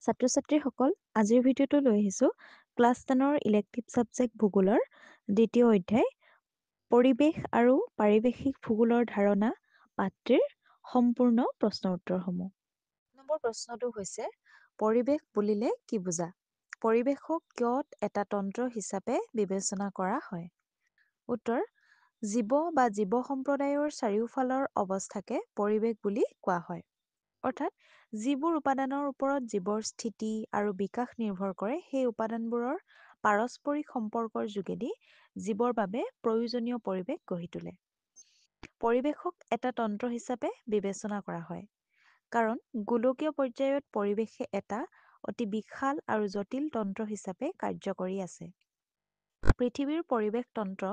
ছাত্ৰ-ছাত্ৰীসকল, আজিৰ ভিডিঅ'টো লৈ আহিছোঁ ক্লাছ 10ৰ ইলেক্টিভ ছাবজেক্ট ভূগোলৰ দ্বিতীয় অধ্যায় পৰিৱেশ আৰু পাৰিৱেশিক ভূগোলৰ ধাৰণা পাঠটিৰ সম্পূৰ্ণ প্ৰশ্নৰ উত্তৰসমূহ। নম্বৰ প্ৰশ্নটো হৈছে পৰিৱেশ বুলিলে কি বুজা? পৰিৱেশক কিয় এটা তন্ত্ৰ হিচাপে বিবেচনা কৰা হয়? উত্তৰ: জীৱ বা জীৱ সম্প্ৰদায়ৰ চাৰিওফালৰ অৱস্থাকে পৰিৱেশ বুলি কোৱা হয়। অৰ্থাৎ যিবোৰ উপাদানৰ ওপৰত জীৱৰ স্থিতি আৰু বিকাশ নিৰ্ভৰ কৰে সেই উপাদানবোৰৰ পাৰস্পৰিক সম্পৰ্কৰ যোগেদি জীৱৰ বাবে প্ৰয়োজনীয় পৰিৱেশ গঢ়ি তোলে। পৰিৱেশক এটা তন্ত্ৰ হিচাপে বিবেচনা কৰা হয় কাৰণ গোলকীয় পৰ্যায়ত পৰিৱেশে এটা অতি বিশাল আৰু জটিল তন্ত্ৰ হিচাপে কাৰ্য কৰি আছে। পৃথিৱীৰ পৰিৱেশ তন্ত্ৰ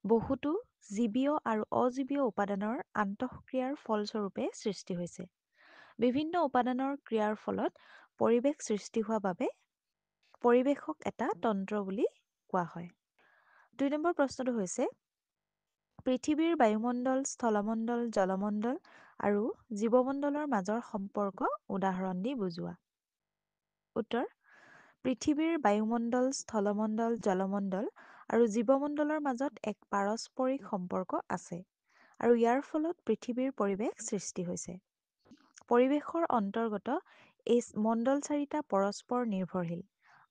বহুতো জীৱীয় আৰু অজীৱীয় উপাদানৰ আন্তঃক্ৰিয়াৰ ফলস্বৰূপে সৃষ্টি হৈছে। বিভিন্ন উপাদানৰ ক্ৰিয়াৰ ফলত পৰিৱেশ সৃষ্টি হোৱা বাবে পৰিৱেশক এটা তন্ত্ৰ বুলি কোৱা হয়। ২ নম্বৰ প্ৰশ্নটো হৈছে পৃথিৱীৰ বায়ুমণ্ডল, স্থলমণ্ডল, জলমণ্ডল আৰু জীৱমণ্ডলৰ মাজৰ সম্পৰ্ক উদাহৰণ দি বুজোৱা। উত্তৰ: পৃথিৱীৰ বায়ুমণ্ডল, স্থলমণ্ডল, জলমণ্ডল আৰু জীৱমণ্ডলৰ মাজত এক পাৰস্পৰিক সম্পৰ্ক আছে আৰু ইয়াৰ ফলত পৃথিৱীৰ পৰিৱেশ সৃষ্টি হৈছে। পৰিৱেশৰ অন্তৰ্গত এই মণ্ডল চাৰিটা পৰস্পৰ নিৰ্ভৰশীল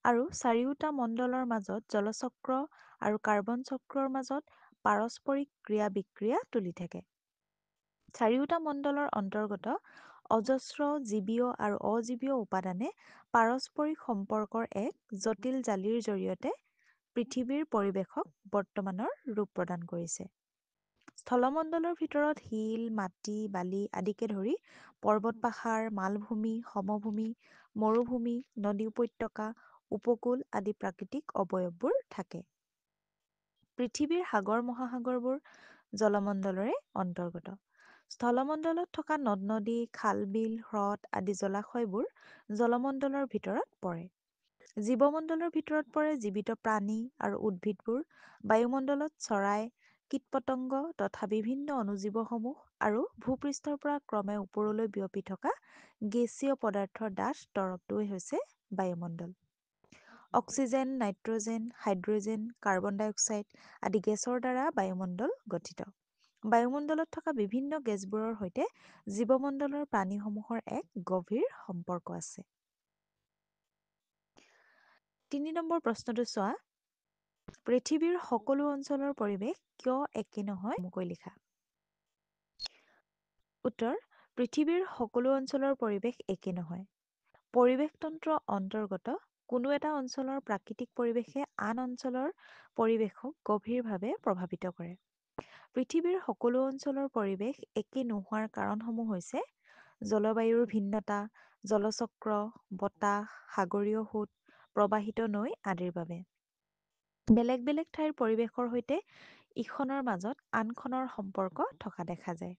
আৰু চাৰিওটা মণ্ডলৰ মাজত জলচক্ৰ আৰু কাৰ্বন চক্ৰৰ মাজত পাৰস্পৰিক ক্ৰিয়া বিক্ৰিয়া চলি থাকে। চাৰিওটা মণ্ডলৰ অন্তৰ্গত অজস্ৰ জীৱীয় আৰু অজীৱীয় উপাদানে পাৰস্পৰিক সম্পৰ্কৰ এক জটিল জালিৰ জৰিয়তে পৃথিৱীৰ পৰিৱেশক বৰ্তমানৰ ৰূপ প্ৰদান কৰিছে। স্থলমণ্ডলৰ ভিতৰত শিল, মাটি, বালি আদিকে ধৰি পৰ্বত, পাহাৰ, মালভূমি, সমভূমি, মৰুভূমি, নদী উপত্যকা, উপকূল আদি প্ৰাকৃতিক অৱয়ৱবোৰ থাকে। পৃথিৱীৰ সাগৰ মহাসাগৰবোৰ জলমণ্ডলৰে অন্তৰ্গত। স্থলমণ্ডলত থকা নদ-নদী, খাল-বিল, হ্ৰদ আদি জলাশয়বোৰ জলমণ্ডলৰ ভিতৰত পৰে। জীৱমণ্ডলৰ ভিতৰত পৰে জীৱিত প্ৰাণী আৰু উদ্ভিদবোৰ, বায়ুমণ্ডলত চৰাই, কীট-পতংগ তথা বিভিন্ন অণুজীৱসমূহ আৰু ভূপৃষ্ঠৰ পৰা ক্ৰমে ওপৰলৈ বিয়পি থকা গেছীয় পদাৰ্থৰ ডাঠ তৰপটোৱে হৈছে বায়ুমণ্ডল। Oxygen, nitrogen, hydrogen, carbon dioxide আদি গেছৰ দ্বাৰা বায়ুমণ্ডল গঠিত। বায়ুমণ্ডলত থকা বিভিন্ন গেছবোৰৰ সৈতে জীৱমণ্ডলৰ প্ৰাণীসমূহৰ এক গভীৰ সম্পৰ্ক আছে। ৩ নম্বৰ প্ৰশ্নটো চোৱা পৃথিৱীৰ সকলো অঞ্চলৰ পৰিৱেশ কিয় একে নহয় চমুকৈ লিখা। উত্তৰ: পৃথিৱীৰ সকলো অঞ্চলৰ পৰিৱেশ একে নহয়। পৰিৱেশতন্ত্ৰ অন্তৰ্গত কোনো এটা অঞ্চলৰ প্ৰাকৃতিক পৰিৱেশে আন অঞ্চলৰ পৰিৱেশক গভীৰভাৱে প্ৰভাৱিত কৰে। পৃথিৱীৰ সকলো অঞ্চলৰ পৰিৱেশ একে নোহোৱাৰ কাৰণসমূহ হৈছে জলবায়ুৰ ভিন্নতা, জলচক্ৰ, বতাহ, সাগৰীয় সোঁত, প্ৰবাহিত নৈ আদিৰ বাবে। বেলেগ বেলেগ ঠাইৰ পৰিৱেশৰ সৈতে ইখনৰ মাজত আনখনৰ সম্পৰ্ক থকা দেখা যায়।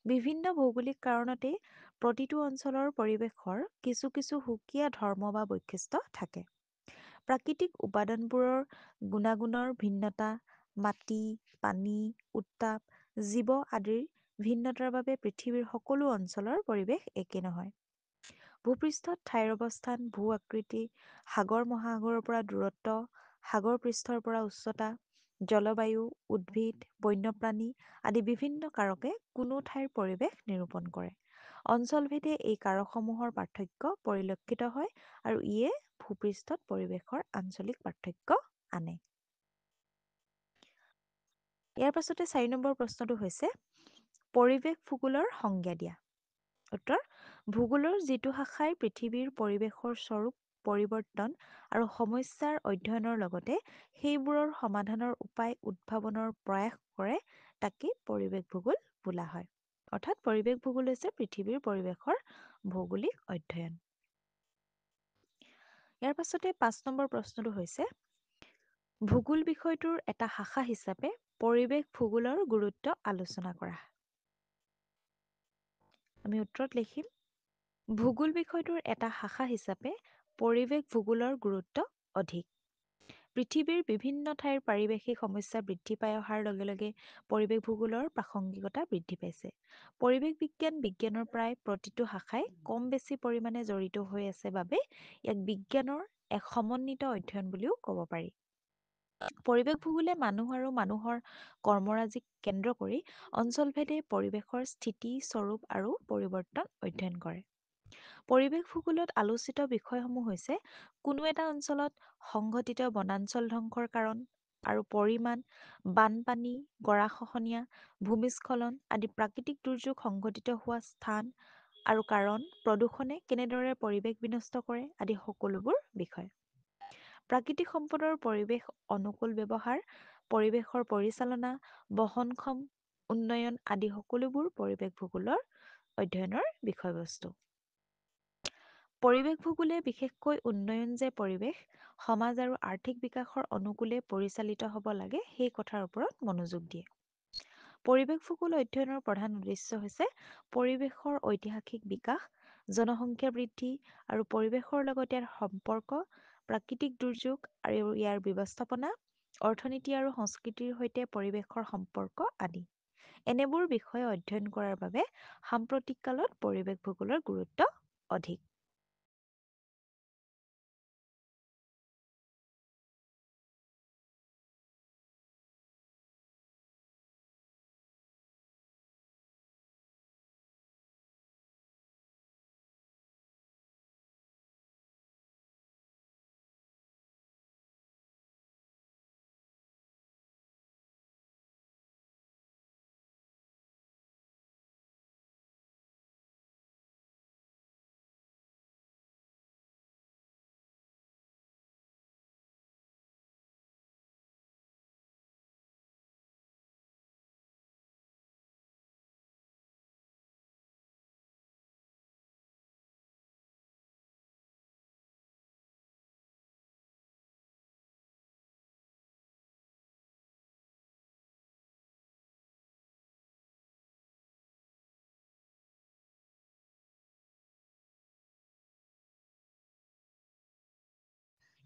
বিভিন্ন ভৌগোলিক কাৰণতেই প্ৰতিটো অঞ্চলৰ পৰিৱেশৰ কিছু কিছু সুকীয়া ধৰ্ম বা বৈশিষ্ট্য থাকে। প্ৰাকৃতিক উপাদানবোৰৰ গুণাগুণৰ ভিন্নতা, মাটি, পানী, উত্তাপ, জীৱ আদিৰ ভিন্নতাৰ বাবে পৃথিৱীৰ সকলো অঞ্চলৰ পৰিৱেশ একে নহয়। ভূপৃষ্ঠত ঠাইৰ অৱস্থান, ভূ-আকৃতি, সাগৰ মহাসাগৰৰ পৰা দূৰত্ব, সাগৰ পৃষ্ঠৰ পৰা উচ্চতা, জলবায়ু, উদ্ভিদ, বন্যপ্ৰাণী আদি বিভিন্ন কাৰকে কোনো ঠাইৰ পৰিৱেশ নিৰূপণ কৰে। অঞ্চলভেদে এই কাৰকসমূহৰ পাৰ্থক্য পৰিলক্ষিত হয় আৰু ইয়ে ভূপৃষ্ঠত পৰিৱেশৰ আঞ্চলিক পাৰ্থক্য আনে। ইয়াৰ পাছতে ৪ নম্বৰ প্ৰশ্নটো হৈছে পৰিৱেশ ভূগোলৰ সংজ্ঞা দিয়া। উত্তৰ: ভূগোলৰ যিটো শাখাই পৃথিৱীৰ পৰিৱেশৰ স্বৰূপ পৰিৱৰ্তন আৰু সমস্যাৰ অধ্যয়নৰ লগতে সেইবোৰৰ সমাধানৰ উপায় উদ্ভাৱনৰ প্ৰয়াস কৰে তাকে পৰিৱেশ ভূগোল বোলা হয়। অৰ্থাৎ পৰিৱেশ ভূগোল হৈছে পৃথিৱীৰ পৰিৱেশৰ ভৌগোলিক অধ্যয়ন। ইয়াৰ পাছতে ৫ নম্বৰ প্ৰশ্নটো হৈছে ভূগোল বিষয়টোৰ এটা শাখা হিচাপে পৰিৱেশ ভূগোলৰ গুৰুত্ব আলোচনা কৰা। আমি উত্তৰত লিখিম ভূগোল বিষয়টোৰ এটা শাখা হিচাপে পৰিৱেশ ভূগোলৰ গুৰুত্ব অধিক। পৃথিৱীৰ বিভিন্ন ঠাইৰ পাৰিৱেশিক সমস্যা বৃদ্ধি পাই অহাৰ লগে লগে পৰিৱেশ ভূগোলৰ প্ৰাসংগিকতা বৃদ্ধি পাইছে। পৰিৱেশ বিজ্ঞানৰ প্ৰায় প্ৰতিটো শাখাই কম বেছি পৰিমাণে জড়িত হৈ আছে বাবে ইয়াক বিজ্ঞানৰ এক সমন্বিত অধ্যয়ন বুলিও ক'ব পাৰি। পৰিৱেশ ভূগোলে মানুহ আৰু মানুহৰ কৰ্মৰাজিক কেন্দ্ৰ কৰি অঞ্চলভেদে পৰিৱেশৰ স্থিতি, স্বৰূপ আৰু পৰিৱৰ্তন অধ্যয়ন কৰে। পৰিৱেশ ভূগোলত আলোচিত বিষয়সমূহ হৈছে কোনো এটা অঞ্চলত সংঘটিত বনাঞ্চল ধ্বংসৰ কাৰণ আৰু পৰিমাণ, বানপানী, গৰাখহনীয়া, ভূমিস্খলন আদি প্ৰাকৃতিক দুৰ্যোগ সংঘটিত হোৱা স্থান আৰু কাৰণ, প্ৰদূষণে কেনেদৰে পৰিৱেশ বিনষ্ট কৰে আদি সকলোবোৰ বিষয়। প্ৰাকৃতিক সম্পদৰ পৰিৱেশ অনুকূল ব্যৱহাৰ, পৰিৱেশৰ পৰিচালনা, বহনক্ষম উন্নয়ন আদি সকলোবোৰ পৰিৱেশ ভূগোলৰ অধ্যয়নৰ বিষয়বস্তু। পৰিৱেশ ভূগোলে বিশেষকৈ উন্নয়ন যে পৰিৱেশ, সমাজ আৰু আৰ্থিক বিকাশৰ অনুকূলে পৰিচালিত হ'ব লাগে সেই কথাৰ ওপৰত মনোযোগ দিয়ে। পৰিৱেশ ভূগোল অধ্যয়নৰ প্ৰধান উদ্দেশ্য হৈছে পৰিৱেশৰ ঐতিহাসিক বিকাশ, জনসংখ্যা বৃদ্ধি আৰু পৰিৱেশৰ লগত ইয়াৰ সম্পৰ্ক, প্ৰাকৃতিক দুৰ্যোগ আৰু ইয়াৰ ব্যৱস্থাপনা, অৰ্থনীতি আৰু সংস্কৃতিৰ সৈতে পৰিৱেশৰ সম্পৰ্ক আদি। এনেবোৰ বিষয় অধ্যয়ন কৰাৰ বাবে সাম্প্ৰতিক কালত পৰিৱেশ ভূগোলৰ গুৰুত্ব অধিক।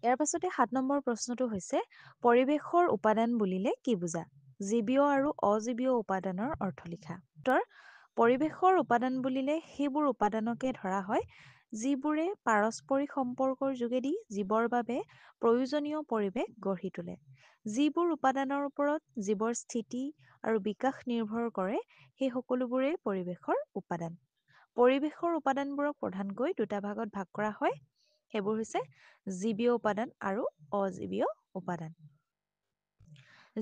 ইয়াৰ পাছতে ৭ নম্বৰ প্ৰশ্নটো হৈছে পৰিৱেশৰ উপাদান বুলিলে কি বুজা? জীৱীয় আৰু অজীৱীয় উপাদানৰ অৰ্থ লিখা। উত্তৰ: পৰিৱেশৰ উপাদান বুলিলে সেইবোৰ উপাদানকে ধৰা হয় যিবোৰে পাৰস্পৰিক সম্পৰ্কৰ যোগেদি জীৱৰ বাবে প্ৰয়োজনীয় পৰিৱেশ গঢ়ি তোলে। যিবোৰ উপাদানৰ ওপৰত জীৱৰ স্থিতি আৰু বিকাশ নিৰ্ভৰ কৰে সেই সকলোবোৰেই পৰিৱেশৰ উপাদান। পৰিৱেশৰ উপাদানবোৰক প্ৰধানকৈ দুটা ভাগত ভাগ কৰা হয়। সেইবোৰ হৈছে জীৱীয় উপাদান আৰু অজীৱীয় উপাদান।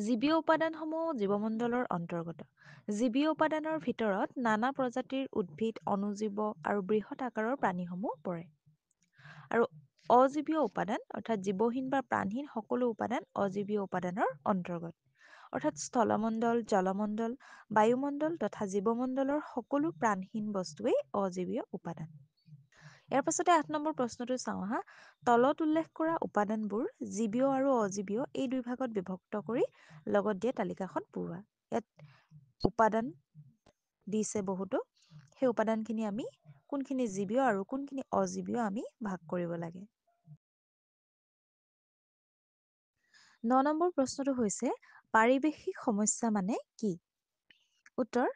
জীৱীয় উপাদানসমূহ জীৱমণ্ডলৰ অন্তৰ্গত। জীৱীয় উপাদানৰ ভিতৰত নানা প্ৰজাতিৰ উদ্ভিদ, অণুজীৱ আৰু বৃহৎ আকাৰৰ প্ৰাণীসমূহ পৰে। আৰু অজীৱীয় উপাদান অৰ্থাৎ জীৱহীন বা প্ৰাণহীন সকলো উপাদান অজীৱীয় উপাদানৰ অন্তৰ্গত। অৰ্থাৎ স্থলমণ্ডল, জলমণ্ডল, বায়ুমণ্ডল তথা জীৱমণ্ডলৰ সকলো প্ৰাণহীন বস্তুৱেই অজীৱীয় উপাদান। ইয়াৰ পাছতে ৮ নম্বৰ প্ৰশ্নটো চাওঁ আহা। তলত উল্লেখ কৰা উপাদানবোৰ জীৱীয় আৰু অজীৱীয় এই দুই ভাগত বিভক্ত কৰি লগত দিয়া তালিকাখন পূৰোৱা। ইয়াত উপাদান দিছে বহুতো, সেই উপাদানখিনি আমি কোনখিনি জীৱীয় আৰু কোনখিনি অজীৱীয় আমি ভাগ কৰিব লাগে। ৯ নম্বৰ প্ৰশ্নটো হৈছে পাৰিৱেশিক সমস্যা মানে কি? উত্তৰ: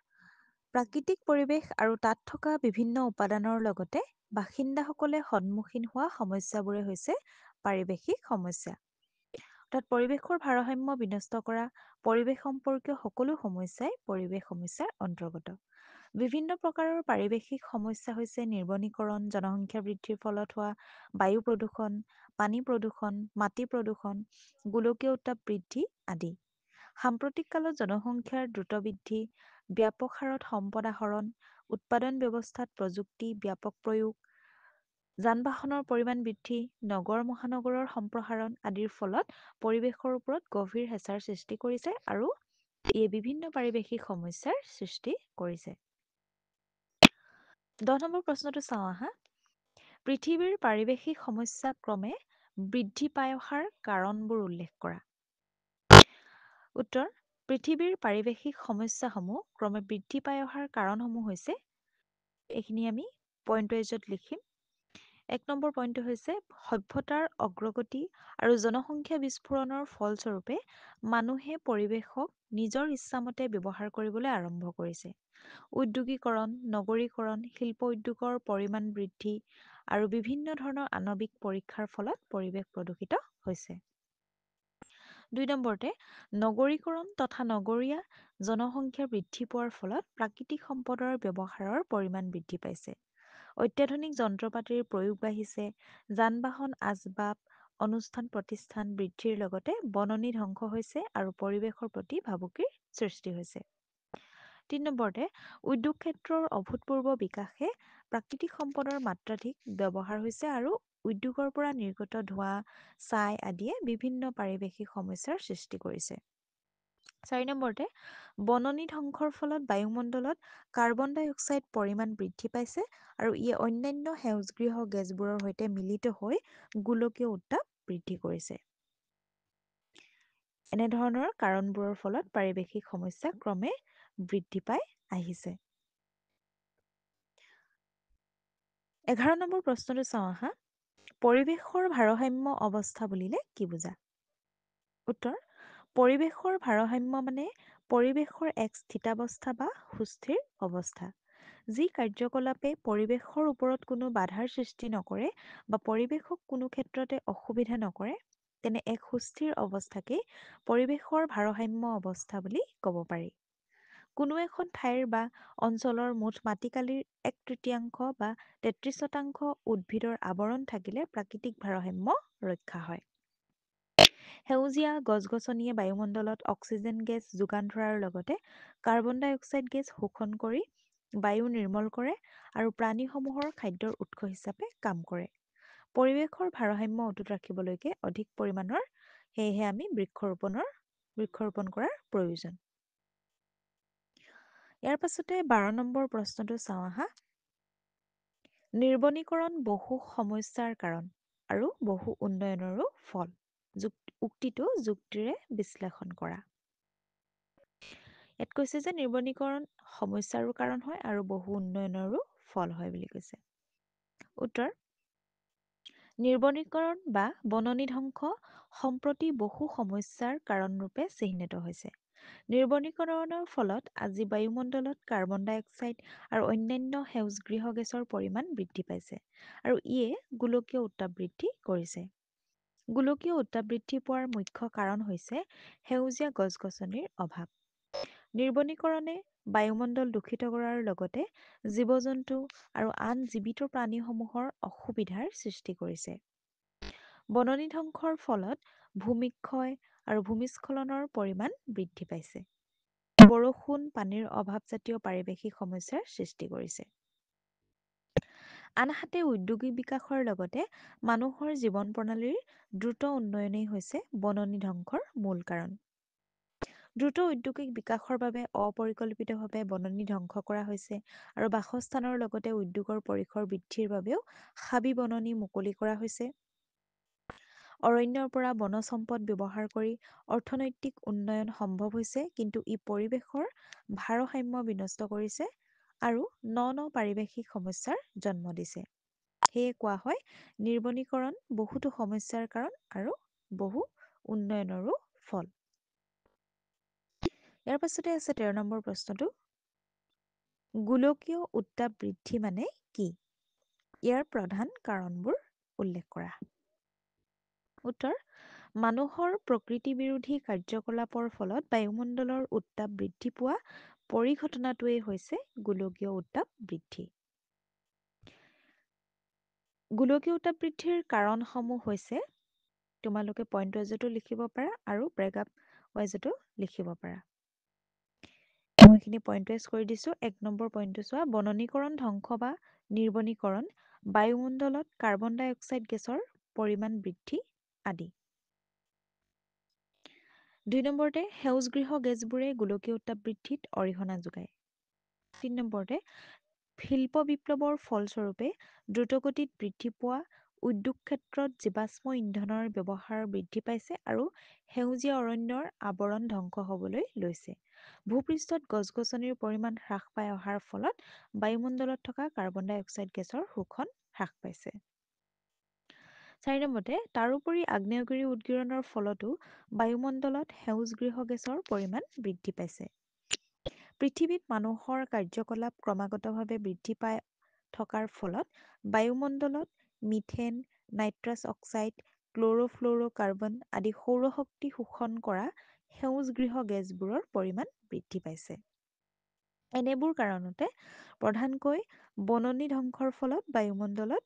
প্ৰাকৃতিক পৰিৱেশ আৰু তাত থকা বিভিন্ন উপাদানৰ লগতে বাসিন্দাসকলে সন্মুখীন হোৱা সমস্যাবোৰে হৈছে পাৰিৱেশিক সমস্যা। অৰ্থাৎ পৰিৱেশৰ ভাৰসাম্য বিনষ্ট কৰা পৰিৱেশ সম্পৰ্কীয় সকলো সমস্যাই পৰিৱেশ সমস্যাৰ অন্তৰ্গত। বিভিন্ন প্ৰকাৰৰ পাৰিৱেশিক সমস্যা হৈছে নিৰ্বনীকৰণ, জনসংখ্যা বৃদ্ধিৰ ফলত হোৱা বায়ু প্ৰদূষণ, পানী প্ৰদূষণ, মাটি প্ৰদূষণ, গোলকীয় উত্তাপ বৃদ্ধি আদি। সাম্প্ৰতিক কালত জনসংখ্যাৰ দ্ৰুত বৃদ্ধি, ব্যাপক হাৰত সম্পদ আহৰণ, উৎপাদন ব্যৱস্থাত প্ৰযুক্তি ব্যাপক প্ৰয়োগ, যান-বাহনৰ পৰিমাণ বৃদ্ধি, নগৰ মহানগৰৰ সম্প্ৰসাৰণ আদিৰ ফলত পৰিৱেশৰ ওপৰত গভীৰ হেঁচাৰ সৃষ্টি কৰিছে আৰু ইয়ে বিভিন্ন পাৰিৱেশিক সমস্যাৰ সৃষ্টি কৰিছে। ১০ নম্বৰ প্ৰশ্নটো চাওঁ আহা। পৃথিৱীৰ পাৰিৱেশিক সমস্যা ক্ৰমে বৃদ্ধি পাই অহাৰ কাৰণবোৰ উল্লেখ কৰা। উত্তৰ: পৃথিৱীৰ পাৰিৱেশিক সমস্যাসমূহ ক্ৰমে বৃদ্ধি পাই অহাৰ কাৰণসমূহ হৈছে, এইখিনি আমি পইণ্ট ৱাইজত লিখিম। এক নম্বৰ পইণ্টটো হৈছে সভ্যতাৰ অগ্ৰগতি আৰু জনসংখ্যা বিস্ফোৰণৰ ফলস্বৰূপে মানুহে পৰিৱেশক নিজৰ ইচ্ছামতে ব্যৱহাৰ কৰিবলৈ আৰম্ভ কৰিছে। উদ্যোগীকৰণ, নগৰীকৰণ, শিল্প উদ্যোগৰ পৰিমাণ বৃদ্ধি আৰু বিভিন্ন ধৰণৰ আণৱিক পৰীক্ষাৰ ফলত পৰিৱেশ প্ৰদূষিত হৈছে। ২ নম্বৰতে নগৰীকৰণ তথা নগৰীয়া জনসংখ্যা বৃদ্ধি পোৱাৰ ফলত প্ৰাকৃতিক সম্পদৰ ব্যৱহাৰৰ পৰিমাণ বৃদ্ধি পাইছে। অত্যাধুনিক যন্ত্ৰপাতিৰ প্ৰয়োগ বাঢ়িছে, যান-বাহন, আচবাব, অনুষ্ঠান প্ৰতিষ্ঠান বৃদ্ধিৰ লগতে বননি ধ্বংস হৈছে আৰু পৰিৱেশৰ প্ৰতি ভাবুকিৰ সৃষ্টি হৈছে। ৩ নম্বৰতে উদ্যোগ ক্ষেত্ৰৰ অভূতপূৰ্ব বিকাশে প্ৰাকৃতিক সম্পদৰ মাত্ৰাধিক ব্যৱহাৰ হৈছে আৰু উদ্যোগৰ পৰা নিৰ্গত ধোঁৱা, ছাই আদিয়ে বিভিন্ন পাৰিৱেশিক সমস্যাৰ সৃষ্টি কৰিছে। ৪ নম্বৰতে বননি ধ্বংসৰ ফলত বায়ুমণ্ডলত কাৰ্বন ডাই অক্সাইড পৰিমাণ বৃদ্ধি পাইছে আৰু ই অন্যান্য সেউজগৃহ গেছবোৰৰ সৈতে মিলিত হৈ গোলকীয় উত্তাপ বৃদ্ধি কৰিছে। এনেধৰণৰ কাৰণবোৰৰ ফলত পাৰিৱেশিক সমস্যা ক্ৰমে বৃদ্ধি পাই আহিছে। ১১ নম্বৰ প্ৰশ্নটো চাওঁ আহা। পৰিৱেশৰ ভাৰসাম্য অৱস্থা বুলিলে কি বুজা? উত্তৰ: পৰিৱেশৰ ভাৰসাম্য মানে পৰিৱেশৰ এক স্থিতাৱস্থা বা সুস্থিৰ অৱস্থা। যি কাৰ্যকলাপে পৰিৱেশৰ ওপৰত কোনো বাধাৰ সৃষ্টি নকৰে বা পৰিৱেশক কোনো ক্ষেত্ৰতে অসুবিধা নকৰে, তেনে এক সুস্থিৰ অৱস্থাকেই পৰিৱেশৰ ভাৰসাম্য অৱস্থা বুলি ক'ব পাৰি। কোনো এখন ঠাইৰ বা অঞ্চলৰ মুঠ মাটিকালিৰ ১/৩ বা ৩৩% উদ্ভিদৰ আৱৰণ থাকিলে প্ৰাকৃতিক ভাৰসাম্য ৰক্ষা হয়। সেউজীয়া গছ-গছনিয়ে বায়ুমণ্ডলত অক্সিজেন গেছ যোগান ধৰাৰ লগতে কাৰ্বন ডাই অক্সাইড গেছ শোষণ কৰি বায়ু নিৰ্মল কৰে আৰু প্ৰাণীসমূহৰ খাদ্যৰ উৎস হিচাপে কাম কৰে। পৰিৱেশৰ ভাৰসাম্য অটুট ৰাখিবলৈকে অধিক পৰিমাণৰ সেয়েহে আমি বৃক্ষৰোপণ কৰাৰ প্ৰয়োজন। ইয়াৰ পাছতে ১২ নম্বৰ প্ৰশ্নটো চাওঁ আহা। নিৰ্বনীকৰণ বহু সমস্যাৰ কাৰণ আৰু বহু উন্নয়নৰো ফল। উক্তিটো যুক্তিৰে বিশ্লেষণ কৰা। ইয়াত কৈছে যে নিৰ্বনীকৰণ সমস্যাৰো কাৰণ হয় আৰু বহু উন্নয়নৰো ফল হয় বুলি কৈছে। উত্তৰ: নিৰ্বনীকৰণ বা বননি ধ্বংস সম্প্ৰতি বহু সমস্যাৰ কাৰণৰূপে চিহ্নিত হৈছে। নিৰ্বনীকৰণৰ ফলত আজি বায়ুমণ্ডলত কাৰ্বন ডাই অক্সাইড আৰু অন্যান্য সেউজগৃহ গেছৰ পৰিমাণ বৃদ্ধি পাইছে আৰু ইয়ে গোলকীয় উত্তাপ বৃদ্ধি কৰিছে। গোলকীয় উত্তাপ বৃদ্ধি পোৱাৰ মুখ্য কাৰণ হৈছে সেউজীয়া গছ-গছনিৰ অভাৱ। নিৰ্বনীকৰণে বায়ুমণ্ডল দূষিত কৰাৰ লগতে জীৱ-জন্তু আৰু আন জীৱিত প্ৰাণীসমূহৰ অসুবিধাৰ সৃষ্টি কৰিছে। বননি ধ্বংসৰ ফলত ভূমিক্ষয় আৰু ভূমিস্খলনৰ পৰিমাণ বৃদ্ধি পাইছে। বৰষুণ, পানীৰ অভাৱজাতীয় পাৰিৱেশিক সমস্যাৰ সৃষ্টি কৰিছে। আনহাতে ঔদ্যোগিক বিকাশৰ লগতে মানুহৰ জীৱন প্ৰণালীৰ দ্ৰুত উন্নয়নেই হৈছে বননি ধ্বংসৰ মূল কাৰণ। দ্ৰুত ঔদ্যোগিক বিকাশৰ বাবে অপৰিকল্পিতভাৱে বননি ধ্বংস কৰা হৈছে আৰু বাসস্থানৰ লগতে উদ্যোগৰ পৰিসৰ বৃদ্ধিৰ বাবেও হাবি বননি মুকলি কৰা হৈছে। অৰণ্যৰ পৰা বনজ সম্পদ ব্যৱহাৰ কৰি অৰ্থনৈতিক উন্নয়ন সম্ভৱ হৈছে, কিন্তু ই পৰিৱেশৰ ভাৰসাম্য বিনষ্ট কৰিছে আৰু ন পাৰিৱেশিক সমস্যাৰ জন্ম দিছে। সেয়ে কোৱা হয় নিৰ্বনীকৰণ বহুতো সমস্যাৰ কাৰণ আৰু বহু উন্নয়নৰো ফল। ইয়াৰ পাছতে আছে ১৩ নম্বৰ প্ৰশ্নটো। গোলকীয় উত্তাপ বৃদ্ধি মানে কি? ইয়াৰ প্ৰধান কাৰণবোৰ উল্লেখ কৰা। উত্তৰ: মানুহৰ প্ৰকৃতি বিৰোধী কাৰ্যকলাপৰ ফলত বায়ুমণ্ডলৰ উত্তাপ বৃদ্ধি পোৱা পৰিঘটনাটোৱেই হৈছে গোলকীয় উত্তাপ বৃদ্ধি। গোলকীয় উত্তাপ বৃদ্ধিৰ কাৰণসমূহ হৈছে, তোমালোকে পইণ্ট ৱাইজতো লিখিব পাৰা আৰু ব্ৰেকআপ ৱাইজতো লিখিব পাৰা। মই এইখিনি পইণ্ট ৱাইজ কৰি দিছোঁ। ১ নম্বৰ পইণ্টটো চোৱা, বননীকৰণ ধ্বংস বা নিৰ্বনীকৰণ বায়ুমণ্ডলত কাৰ্বন ডাই অক্সাইড গেছৰ পৰিমাণ বৃদ্ধি আদি। ২ নম্বৰতে সেউজগৃহ গেছবোৰে গোলকীয় উত্তাপ বৃদ্ধিত অৰিহণা যোগায়। ৩ নম্বৰতে শিল্প বিপ্লৱৰ ফলস্বৰূপে দ্ৰুতগতিত বৃদ্ধি পোৱা উদ্যোগ ক্ষেত্ৰত জীৱাশ্ম ইন্ধনৰ ব্যৱহাৰ বৃদ্ধি পাইছে আৰু সেউজীয়া অৰণ্যৰ আৱৰণ ধ্বংস হ'বলৈ লৈছে। ভূপৃষ্ঠত গছ-গছনিৰ পৰিমাণ হ্ৰাস পাই অহাৰ ফলত বায়ুমণ্ডলত থকা কাৰ্বন ডাই অক্সাইড গেছৰ শোষণ হ্ৰাস পাইছে। 4 নম্বৰতে তাৰোপৰি আগ্নেয়গিৰি উদগিৰণৰ ফলতো বায়ুমণ্ডলত সেউজগৃহ গেছৰ পৰিমাণ বৃদ্ধি পাইছে। পৃথিৱীত মানুহৰ কাৰ্যকলাপ ক্ৰমাগতভাৱে বৃদ্ধি পাই থকাৰ ফলত বায়ুমণ্ডলত মিথেন, নাইট্ৰাছ অক্সাইড, ক্ল'ৰ'ফ্ল'ৰ'কাৰ্বন আদি সৌৰশক্তি শোষণ কৰা সেউজগৃহ গেছবোৰৰ পৰিমাণ বৃদ্ধি পাইছে। এনেবোৰ কাৰণতে প্ৰধানকৈ বননি ধ্বংসৰ ফলত বায়ুমণ্ডলত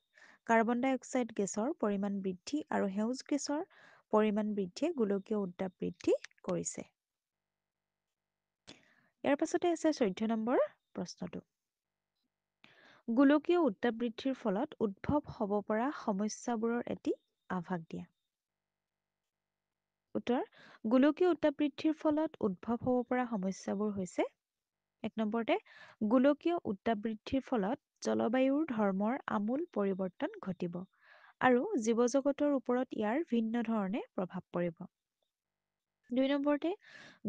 কাৰ্বন ডাই অক্সাইড গেছৰ পৰিমাণ বৃদ্ধি আৰু সেউজ গেছৰ পৰিমাণ বৃদ্ধিয়ে গোলকীয় উত্তাপ বৃদ্ধি কৰিছে। ইয়াৰ পাছতে আছে 14 নম্বৰ প্ৰশ্নটো। গোলকীয় উত্তাপ বৃদ্ধিৰ ফলত উদ্ভৱ হ'ব পৰা সমস্যাবোৰৰ এটি আভাস দিয়া। উত্তৰ: গোলকীয় উত্তাপ বৃদ্ধিৰ ফলত উদ্ভৱ হ'ব পৰা সমস্যাবোৰ হৈছে: 1 নম্বৰতে গোলকীয় উত্তাপ বৃদ্ধিৰ ফলত জলবায়ুৰ ধৰ্মৰ আমূল পৰিৱৰ্তন ঘটিব আৰু জীৱজগতৰ ওপৰত ইয়াৰ ভিন্ন ধৰণে প্ৰভাৱ পৰিব। 2 নম্বৰতে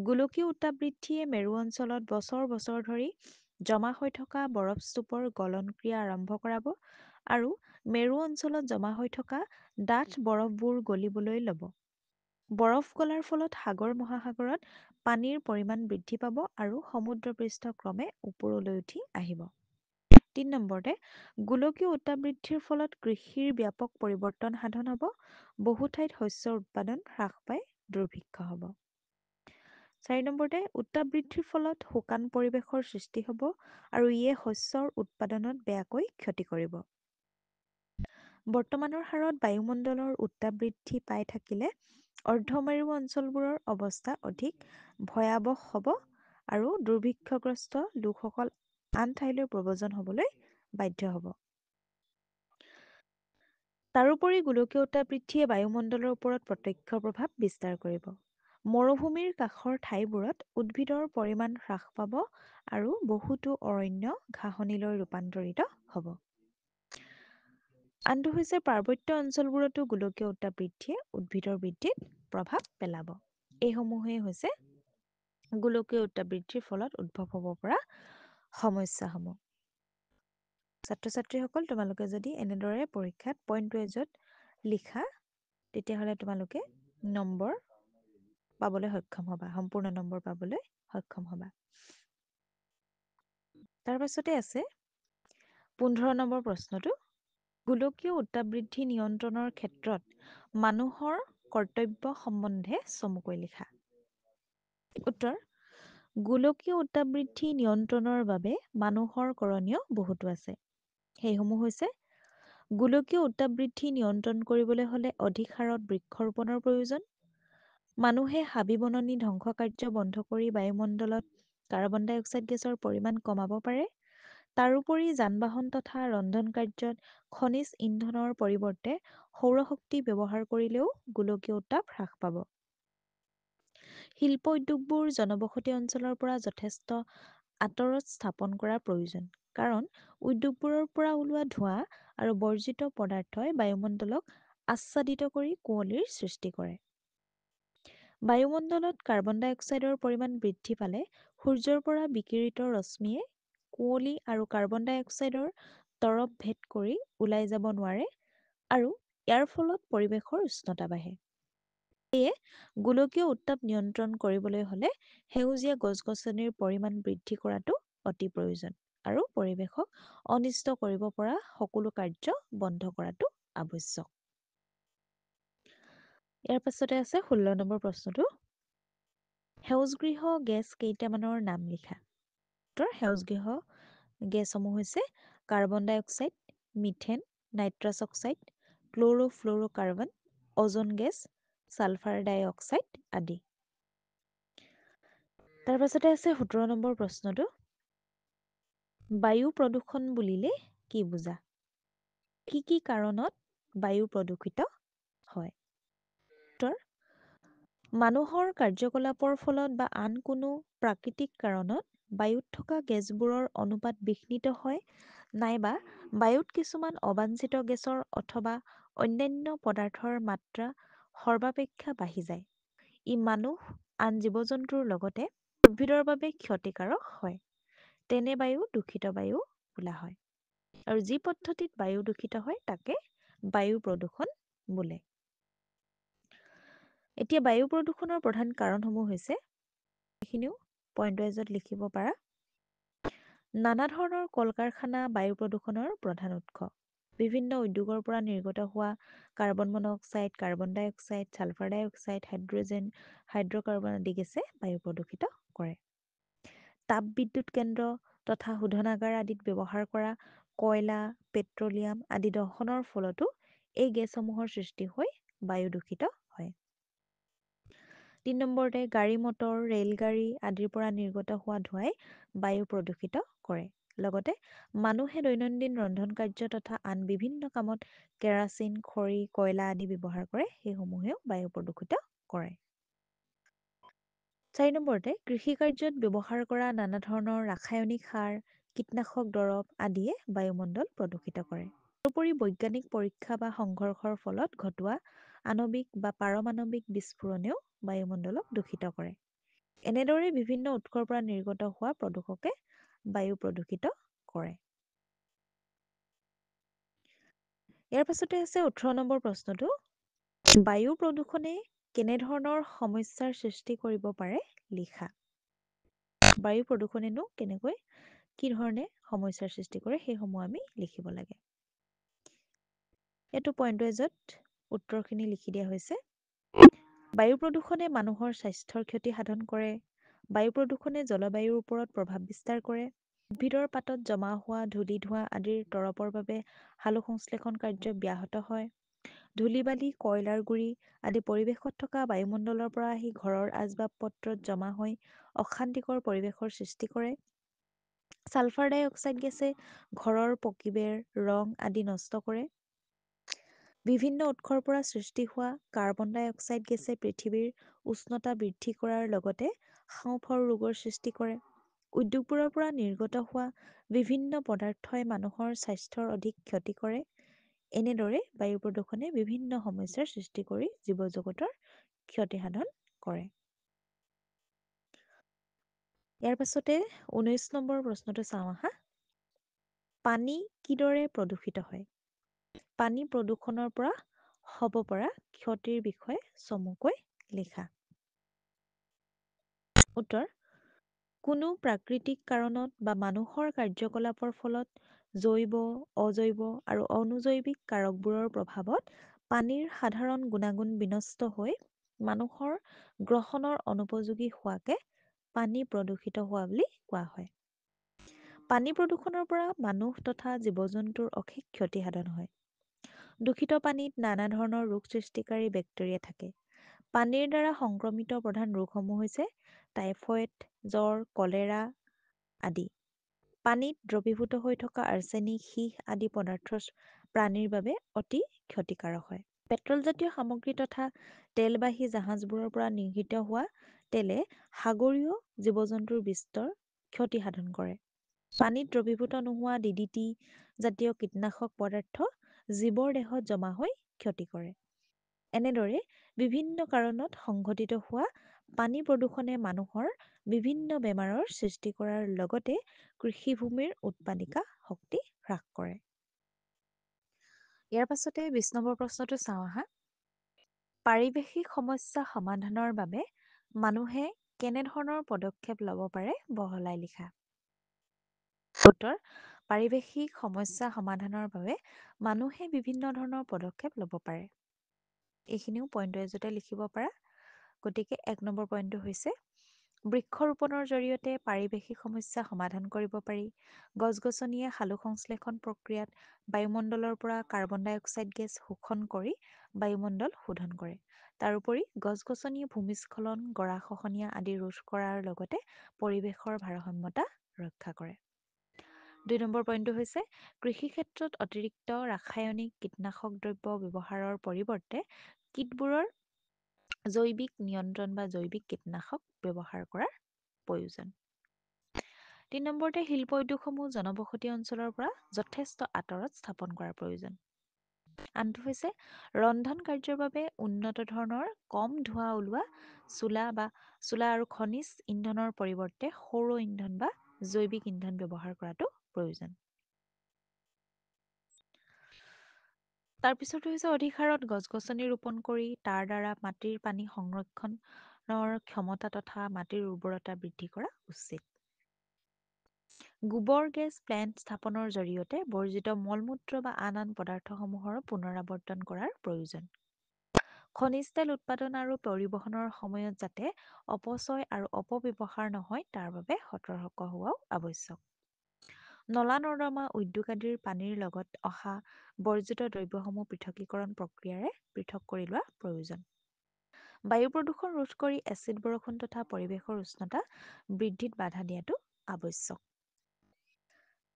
গোলকীয় উত্তাপ বৃদ্ধিয়ে মেৰু অঞ্চলত বছৰ বছৰ ধৰি জমা হৈ থকা বৰফস্তূপৰ গলন ক্ৰিয়া আৰম্ভ কৰাব আৰু মেৰু অঞ্চলত জমা হৈ থকা ডাঠ বৰফবোৰ গলিবলৈ ল'ব। বৰফ গলাৰ ফলত সাগৰ মহাসাগৰত পানীৰ পৰিমাণ বৃদ্ধি পাব আৰু সমুদ্ৰপৃষ্ঠ ক্ৰমে ওপৰলৈ উঠি আহিব। 3 নম্বৰতে গোলকীয় উত্তাপ বৃদ্ধিৰ ফলত কৃষিৰ ব্যাপক পৰিৱৰ্তন সাধন হ'ব। বহু ঠাইত শস্যৰ উৎপাদন হ্ৰাস পাই দুৰ্ভিক্ষ হ'ব। 4 নম্বৰতে উত্তাপ বৃদ্ধিৰ ফলত শুকান পৰিৱেশৰ সৃষ্টি হ'ব আৰু ইয়ে শস্যৰ উৎপাদনত বেয়াকৈ ক্ষতি কৰিব। বৰ্তমানৰ হাৰত বায়ুমণ্ডলৰ উত্তাপ বৃদ্ধি পাই থাকিলে অৰ্ধমেৰু অঞ্চলবোৰৰ অৱস্থা অধিক ভয়াৱহ হ'ব আৰু দুৰ্ভিক্ষগ্ৰস্ত লোকসকল আন ঠাইলৈ প্ৰব্ৰজন হ'বলৈ বাধ্য হ'ব। তাৰোপৰি গোলকীয় উত্তাপ বৃদ্ধিয়ে বায়ুমণ্ডলৰ ওপৰত প্ৰত্যক্ষ প্ৰভাৱ বিস্তাৰ কৰিব। মৰুভূমিৰ কাষৰ ঠাইবোৰত উদ্ভিদৰ পৰিমাণ হ্ৰাস পাব আৰু বহুতো অৰণ্য ঘাঁহনিলৈ ৰূপান্তৰিত হ'ব। আনটো হৈছে পাৰ্বত্য অঞ্চলবোৰতো গোলকীয় উত্তাপ বৃদ্ধিয়ে উদ্ভিদৰ বৃদ্ধিত প্ৰভাৱ পেলাব। এইসমূহেই হৈছে গোলকীয় উত্তাপ বৃদ্ধিৰ ফলত উদ্ভৱ হ'ব পৰা সমস্যাসমূহ। ছাত্ৰ ছাত্ৰীসকল, তোমালোকে যদি এনেদৰে পৰীক্ষাত পইণ্ট ৱাইজত লিখা তেতিয়াহ'লে তোমালোকে নম্বৰ পাবলৈ সক্ষম হ'বা, সম্পূৰ্ণ নম্বৰ পাবলৈ সক্ষম হ'বা। তাৰ পাছতে আছে 15 নম্বৰ প্ৰশ্নটো। গোলকীয় উত্তাপ বৃদ্ধি নিয়ন্ত্ৰণৰ ক্ষেত্ৰত মানুহৰ কৰ্তব্য সম্বন্ধে চমুকৈ লিখা। উত্তৰ: গোলকীয় উত্তাপ বৃদ্ধি নিয়ন্ত্ৰণৰ বাবে মানুহৰ কৰণীয় বহুতো আছে। সেইসমূহ হৈছে: গোলকীয় উত্তাপ বৃদ্ধি নিয়ন্ত্ৰণ কৰিবলৈ হ'লে অধিক হাৰত বৃক্ষৰোপণৰ প্ৰয়োজন। মানুহে হাবি বননি ধ্বংস কাৰ্য বন্ধ কৰি বায়ুমণ্ডলত কাৰ্বন ডাই অক্সাইড গেছৰ পৰিমাণ কমাব পাৰে। তাৰোপৰি যান-বাহন তথা ৰন্ধন কাৰ্যত খনিজ ইন্ধনৰ পৰিৱৰ্তে সৌৰশক্তি ব্যৱহাৰ কৰিলেও গোলকীয় উত্তাপ হ্ৰাস পাব। শিল্প উদ্যোগবোৰ জনবসতি অঞ্চলৰ পৰা যথেষ্ট আঁতৰত স্থাপন কৰাৰ প্ৰয়োজন, কাৰণ উদ্যোগবোৰৰ পৰা ওলোৱা ধোঁৱা আৰু বৰ্জিত পদাৰ্থই বায়ুমণ্ডলক আচ্ছাদিত কৰি কুঁৱলীৰ সৃষ্টি কৰে। বায়ুমণ্ডলত কাৰ্বন ডাই অক্সাইডৰ পৰিমাণ বৃদ্ধি পালে সূৰ্যৰ পৰা বিকিৰিত ৰশ্মিয়ে কুঁৱলী আৰু কাৰ্বন ডাই অক্সাইডৰ তৰপ ভেদ কৰি ওলাই যাব নোৱাৰে আৰু ইয়াৰ ফলত পৰিৱেশৰ উষ্ণতা বাঢ়ে। সেয়ে গোলকীয় উত্তাপ নিয়ন্ত্ৰণ কৰিবলৈ হ'লে সেউজীয়া গছ-গছনিৰ পৰিমাণ বৃদ্ধি কৰাটো অতি প্ৰয়োজন আৰু পৰিৱেশক অনিষ্ট কৰিব পৰা সকলো কাৰ্য বন্ধ কৰাটো আৱশ্যক। ইয়াৰ পাছতে আছে 16 নম্বৰ প্ৰশ্নটো। সেউজগৃহ গেছ কেইটামানৰ নাম লিখা। উত্তৰ: সেউজগৃহ গেছসমূহ হৈছে carbon dioxide, methane, nitrous oxide, chlorofluorocarbon, ozone gas, sulphur dioxide আদি। তাৰ পাছতে আছে 17 নম্বৰ প্ৰশ্নটো। বায়ু প্ৰদূষণ বুলিলে কি বুজা? কি কি কাৰণত বায়ু প্ৰদূষিত হয়? উত্তৰ: মানুহৰ কাৰ্যকলাপৰ ফলত বা আন কোনো প্ৰাকৃতিক কাৰণত বায়ুত থকা গেছবোৰৰ অনুপাত বিঘ্নিত হয়, নাইবা বায়ুত কিছুমান অবাঞ্ছিত গেছৰ অথবা অন্যান্য পদাৰ্থৰ মাত্ৰা সৰ্বাপেক্ষা বাঢ়ি যায়। ই মানুহ, আন জীৱ-জন্তুৰ লগতে উদ্ভিদৰ বাবে ক্ষতিকাৰক হয়। তেনে বায়ু দূষিত বায়ু বোলা হয়। আৰু যি পদ্ধতিত বায়ু দূষিত হয় তাকে বায়ু প্ৰদূষণ বোলে। এতিয়া বায়ু প্ৰদূষণৰ প্ৰধান কাৰণসমূহ হৈছে, এইখিনিও পইণ্ট ৱাইজত লিখিব পাৰা। নানা ধৰণৰ কল কাৰখানা বায়ু প্ৰদূষণৰ প্ৰধান উৎস। বিভিন্ন উদ্যোগৰ পৰা নিৰ্গত হোৱা কাৰ্বন মনোক্সাইড, কাৰ্বন ডাই অক্সাইড, ছালফাৰ ডাই অক্সাইড, হাইড্ৰজেন, হাইড্ৰকাৰ্বন আদি গেছে বায়ু প্ৰদূষিত কৰে। তাপ বিদ্যুৎ কেন্দ্ৰ তথা শোধনাগাৰ আদিত ব্যৱহাৰ কৰা কয়লা, পেট্ৰলিয়াম আদি দহনৰ ফলতো এই গেছসমূহৰ সৃষ্টি হৈ বায়ু দূষিত হয়। ৩ নম্বৰতে গাড়ী মটৰ, ৰেলগাড়ী আদিৰ পৰা নিৰ্গত হোৱা ধোঁৱাই বায়ু প্ৰদূষিত কৰে। লগতে মানুহে দৈনন্দিন ৰন্ধন কাৰ্য তথা আন বিভিন্ন কামত কেৰাচিন, খৰি, কয়লা আদি ব্যৱহাৰ কৰে, সেইসমূহেও বায়ু প্ৰদূষিত কৰে। ৪ নম্বৰতে কৃষি কাৰ্যত ব্যৱহাৰ কৰা নানা ধৰণৰ ৰাসায়নিক সাৰ, কীটনাশক দৰৱ আদিয়ে বায়ুমণ্ডল প্ৰদূষিত কৰে। তদুপৰি বৈজ্ঞানিক পৰীক্ষা বা সংঘৰ্ষৰ ফলত ঘটোৱা আণৱিক বা পাৰমাণৱিক বিস্ফোৰণেও বায়ুমণ্ডলক দূষিত কৰে। এনেদৰে বিভিন্ন উৎসৰ পৰা নিৰ্গত হোৱা প্ৰদূষকে বায়ু প্ৰদূষিত কৰে। ইয়াৰ পাছতে আছে ১৮ নম্বৰ প্ৰশ্নটো, বায়ু প্ৰদূষণে কেনেধৰণৰ সমস্যাৰ সৃষ্টি কৰিব পাৰে লিখা। বায়ু প্ৰদূষণেনো কেনেকৈ কি ধৰণে সমস্যাৰ সৃষ্টি কৰে সেইসমূহ আমি লিখিব লাগে। এইটো পইণ্ট ৱাইজত উত্তৰখিনি লিখি দিয়া হৈছে। বায়ু প্ৰদূষণে মানুহৰ স্বাস্থ্যৰ ক্ষতি সাধন কৰে। বায়ু প্ৰদূষণে জলবায়ুৰ ওপৰত প্ৰভাৱ বিস্তাৰ কৰে। উদ্ভিদৰ পাতত জমা হোৱা ধূলি ধোঁৱা আদিৰ তৰপৰ বাবে সালোকসংশ্লেষণ কাৰ্য ব্যাহত হয়। ধূলি বালি, কয়লাৰ গুৰি আদি পৰিৱেশত থকা বায়ুমণ্ডলৰ পৰা আহি ঘৰৰ আচবাব পত্ৰত জমা হৈ অশান্তিকৰ পৰিৱেশৰ সৃষ্টি কৰে। ছালফাৰ ডাই অক্সাইড গেছে ঘৰৰ পকীবেৰ, ৰং আদি নষ্ট কৰে। বিভিন্ন উৎসৰ পৰা সৃষ্টি হোৱা কাৰ্বন ডাই অক্সাইড গেছে পৃথিৱীৰ উষ্ণতা বৃদ্ধি কৰাৰ লগতে হাঁওফাঁওৰ ৰোগৰ সৃষ্টি কৰে। উদ্যোগবোৰৰ পৰা নিৰ্গত হোৱা বিভিন্ন পদাৰ্থই মানুহৰ স্বাস্থ্যৰ অধিক ক্ষতি কৰে। এনেদৰে বায়ু প্ৰদূষণে বিভিন্ন সমস্যাৰ সৃষ্টি কৰি জীৱ জগতৰ ক্ষতি সাধন কৰে। ইয়াৰ পাছতে ১৯ নম্বৰ প্ৰশ্নটো চাওঁ আহা। পানী কিদৰে প্ৰদূষিত হয়? পানী প্ৰদূষণৰ পৰা হ'ব পৰা ক্ষতিৰ বিষয়ে চমুকৈ লিখা। উত্তৰ, কোনো প্ৰাকৃতিক কাৰণত বা মানুহৰ কাৰ্যকলাপৰ ফলত জৈৱ, অজৈব আৰু অনুজৈৱিক কাৰকবোৰৰ প্ৰভাৱত পানীৰ সাধাৰণ গুণাগুণ বিনষ্ট হৈ মানুহৰ গ্ৰহণৰ অনুপযোগী হোৱাকে পানী প্ৰদূষিত হোৱা বুলি কোৱা হয়। পানী প্ৰদূষণৰ পৰা মানুহ তথা জীৱ-জন্তুৰ অশেষ ক্ষতি সাধন হয়। দূষিত পানীত নানা ধৰণৰ ৰোগ সৃষ্টিকাৰী বেক্টেৰিয়া থাকে। পানীৰ দ্বাৰা সংক্ৰমিত প্ৰধান ৰোগসমূহ হৈছে টাইফয়েড, জ্বৰ, কলেৰা আদি। পানীত দ্ৰৱীভূত হৈ থকা আৰ্ছেনিক, সীহ আদি পদাৰ্থ প্ৰাণীৰ বাবে অতি ক্ষতিকাৰক হয়। পেট্ৰলজাতীয় সামগ্ৰী তথা তেলবাহী জাহাজবোৰৰ পৰা নিৰ্গিত হোৱা তেলে সাগৰীয় জীৱ-জন্তুৰ বিস্তৰ ক্ষতি সাধন কৰে। পানীত দ্ৰৱীভূত নোহোৱা DDT জাতীয় কীটনাশক পদাৰ্থ জীৱৰ দেহত জমা হৈ ক্ষতি কৰে। এনেদৰে বিভিন্ন কাৰণত সংঘটিত হোৱা পানী প্ৰদূষণে মানুহৰ বিভিন্ন বেমাৰৰ সৃষ্টি কৰাৰ লগতে কৃষিভূমিৰ উৎপাদিকা শক্তি হ্ৰাস কৰে। ইয়াৰ পাছতে ২০ নম্বৰ প্ৰশ্নটো চাওঁ আহা। পাৰিৱেশিক সমস্যা সমাধানৰ বাবে মানুহে কেনেধৰণৰ পদক্ষেপ ল'ব পাৰে বহলাই লিখা। উত্তৰ, পাৰিৱেশিক সমস্যা সমাধানৰ বাবে মানুহে বিভিন্ন ধৰণৰ পদক্ষেপ ল'ব পাৰে। এইখিনিও পইণ্ট ৱাইজতে লিখিব পাৰা। গতিকে ১ নম্বৰ পইণ্টটো হৈছে বৃক্ষৰোপণৰ জৰিয়তে পাৰিৱেশিক সমস্যা সমাধান কৰিব পাৰি। গছ-গছনিয়ে সালোকসংশ্লেষণ প্ৰক্ৰিয়াত বায়ুমণ্ডলৰ পৰা কাৰ্বন ডাই অক্সাইড গেছ শোষণ কৰি বায়ুমণ্ডল শোধন কৰে। তাৰোপৰি গছ-গছনিয়ে ভূমিস্খলন, গৰাখহনীয়া আদি ৰোধ কৰাৰ লগতে পৰিৱেশৰ ভাৰসাম্যতা ৰক্ষা কৰে। ২ নম্বৰ পইণ্টটো হৈছে কৃষি ক্ষেত্ৰত অতিৰিক্ত ৰাসায়নিক কীটনাশক দ্ৰব্য ব্যৱহাৰৰ পৰিৱৰ্তে কীটবোৰৰ জৈৱিক নিয়ন্ত্ৰণ বা জৈৱিক কীটনাশক ব্যৱহাৰ কৰাৰ প্ৰয়োজন। ৩ নম্বৰতে শিল্প উদ্যোগসমূহ জনবসতি অঞ্চলৰ পৰা যথেষ্ট আঁতৰত স্থাপন কৰাৰ প্ৰয়োজন। আনটো হৈছে ৰন্ধন কাৰ্যৰ বাবে উন্নত ধৰণৰ কম ধোঁৱা ওলোৱা চুলা আৰু খনিজ ইন্ধনৰ পৰিৱৰ্তে সৌৰ ইন্ধন বা জৈৱিক ইন্ধন ব্যৱহাৰ কৰাটো প্ৰয়োজন। তাৰপিছতো হৈছে অধিক হাৰত গছ-গছনি ৰোপণ কৰি তাৰ দ্বাৰা মাটিৰ পানী সংৰক্ষণৰ ক্ষমতা তথা মাটিৰ উৰ্বৰতা বৃদ্ধি কৰা উচিত। গোবৰ গেছ প্লেণ্ট স্থাপনৰ জৰিয়তে বৰ্জিত মলমূত্ৰ বা আন পদাৰ্থসমূহৰ পুনৰাৱৰ্তন কৰাৰ প্ৰয়োজন। খনিজ তেল উৎপাদন আৰু পৰিবহণৰ সময়ত যাতে অপচয় আৰু অপব্যৱহাৰ নহয় তাৰ বাবে সতৰ্ক হোৱাও আৱশ্যক। নলা-নৰ্দমা উদ্যোগ আদিৰ পানীৰ লগত অহা বৰ্জিত দ্ৰব্যসমূহ পৃথকীকৰণ প্ৰক্ৰিয়াৰে পৃথক কৰি লোৱা প্ৰয়োজন। বায়ু প্ৰদূষণ ৰোধ কৰি এচিড বৰষুণ তথা পৰিৱেশৰ উষ্ণতা বৃদ্ধিত বাধা দিয়াটো আৱশ্যক।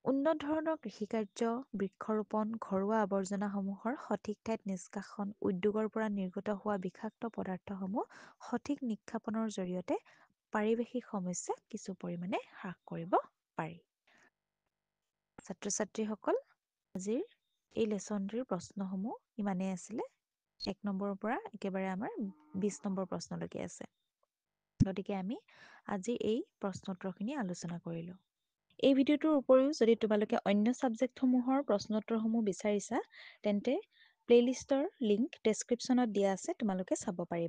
উন্নত ধৰণৰ কৃষিকাৰ্য, বৃক্ষৰোপণ, ঘৰুৱা আৱৰ্জনাসমূহৰ সঠিক ঠাইত নিষ্কাশন, উদ্যোগৰ পৰা নিৰ্গত হোৱা বিষাক্ত পদাৰ্থসমূহ সঠিক নিক্ষাপনৰ জৰিয়তে পাৰিৱেশিক সমস্যা কিছু পৰিমাণে হ্ৰাস কৰিব পাৰি। ছাত্ৰ-ছাত্ৰীসকল, আজিৰ এই লেচনটিৰ প্ৰশ্নসমূহ ইমানেই আছিলে। ১ নম্বৰৰ পৰা একেবাৰে আমাৰ ২০ নম্বৰ প্ৰশ্নলৈকে আছে। গতিকে আমি আজি এই প্ৰশ্নোত্তৰখিনি আলোচনা কৰিলোঁ। এই ভিডিঅ'টোৰ উপৰিও যদি তোমালোকে অন্য ছাবজেক্টসমূহৰ প্ৰশ্নোত্তৰসমূহ বিচাৰিছা তেন্তে প্লেলিষ্টৰ লিংক ডেছক্ৰিপশ্যনত দিয়া আছে, তোমালোকে চাব পাৰিবা।